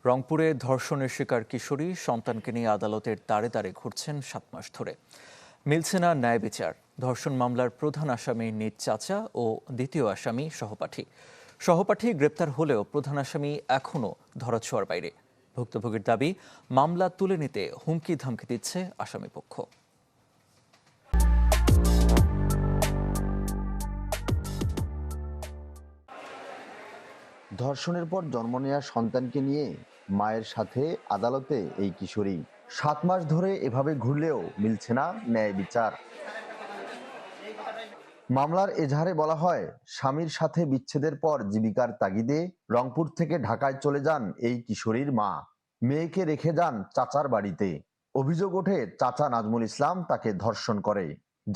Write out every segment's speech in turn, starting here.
রংপুরে ধর্ষণের শিকার কিশোরী সন্তানকে নিয়ে আদালতের দ্বারে দ্বারে ঘুরছেন 7 মাস ধরে। মিলছে না ন্যায় বিচার। ধর্ষণ মামলার প্রধান আসামি নিজ চাচা ও দ্বিতীয় আসামি সহপাঠী গ্রেপ্তার হলেও প্রধান আসামি এখনও ধরাছোঁয়ার বাইরে। ভুক্তভোগীর দাবি, মামলা তুলে নিতে হুমকি ধামকি দিচ্ছে আসামিপক্ষ। ধর্ষণের পর জন্ম নেওয়া সন্তানকে নিয়ে মায়ের সাথে আদালতে এই কিশোরী 7 মাস ধরে এভাবে ঘুরলেও মিলছে না ন্যায় বিচার। মামলার এজাহারে বলা হয়, স্বামীর সাথে বিচ্ছেদের পর জীবিকার তাগিদে রংপুর থেকে ঢাকায় চলে যান এই কিশোরীর মা। মেয়েকে রেখে যান চাচার বাড়িতে। অভিযোগ ওঠে চাচা নাজমুল ইসলাম তাকে ধর্ষণ করে।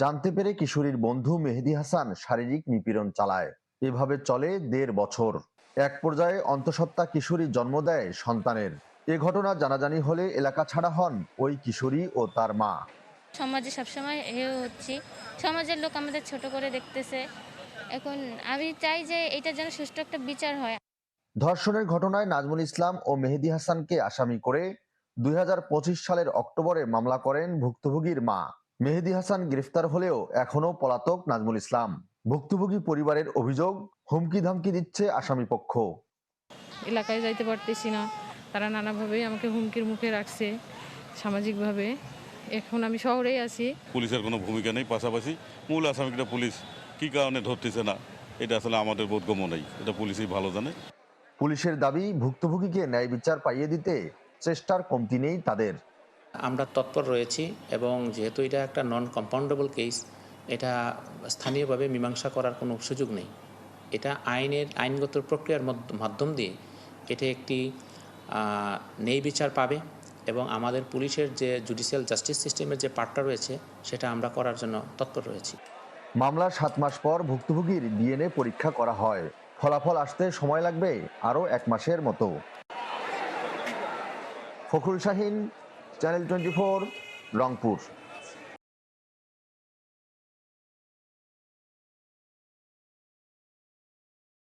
জানতে পেরে কিশোরীর বন্ধু মেহেদী হাসান শারীরিক নিপীড়ন চালায়। এভাবে চলে 1.5 বছর। এক পর্যায়ে অন্তঃসত্ত্বা কিশোরী জন্ম দেয় সন্তানের। এ ঘটনা জানাজানি হলে এলাকা ছাড়া হন ওই কিশোরী ও তার মা। সমাজে সবসময় হেয় হচ্ছি, সমাজের লোক আমাদের ছোট করে দেখতেছে। এখন আমি চাই যে এটা যেন সুষ্ঠু একটা বিচার হয়। ধর্ষণের ঘটনায় নাজমুল ইসলাম ও মেহেদী হাসানকে আসামি করে 2025 সালের অক্টোবরে মামলা করেন ভুক্তভোগীর মা। মেহেদী হাসান গ্রেফতার হলেও এখনও পলাতক নাজমুল ইসলাম। ভুক্তভোগী পরিবারের অভিযোগ, হুমকি ধামকি দিচ্ছে আসামিপক্ষ। এলাকায় যাইতে পারতেছি না, তারা নানাভাবেই আমাকে হুমকির মুখে রাখছে সামাজিকভাবে। এখন আমি শহরেই আছি। পুলিশের কোনো ভূমিকা নেই, পাশাপাশি মূল আসামিটা পুলিশ কী কারণে ধরতেছে না, এটা আসলে আমাদের বোধগম্য নেই, এটা পুলিশই ভালো জানে। পুলিশের দাবি, ভুক্তভোগীকে ন্যায় বিচার পাইয়ে দিতে চেষ্টার কমতি নেই তাদের। আমরা তৎপর রয়েছি এবং যেহেতু এটা একটা নন কম্পাউন্ডেবল কেস, এটা স্থানীয়ভাবে মীমাংসা করার কোনো সুযোগ নেই। এটা আইনগত প্রক্রিয়ার মাধ্যম দিয়ে এটা একটি ন্যায় বিচার পাবে এবং আমাদের পুলিশের যে জুডিশিয়াল জাস্টিস সিস্টেমের যে পার্টটা রয়েছে সেটা আমরা করার জন্য তৎপর রয়েছি। মামলার 7 মাস পর ভুক্তভোগীর ডিএনএ পরীক্ষা করা হয়। ফলাফল আসতে সময় লাগবে আরও 1 মাসের মতো। ফখরুল শাহীন, চ্যানেল 24, রংপুর।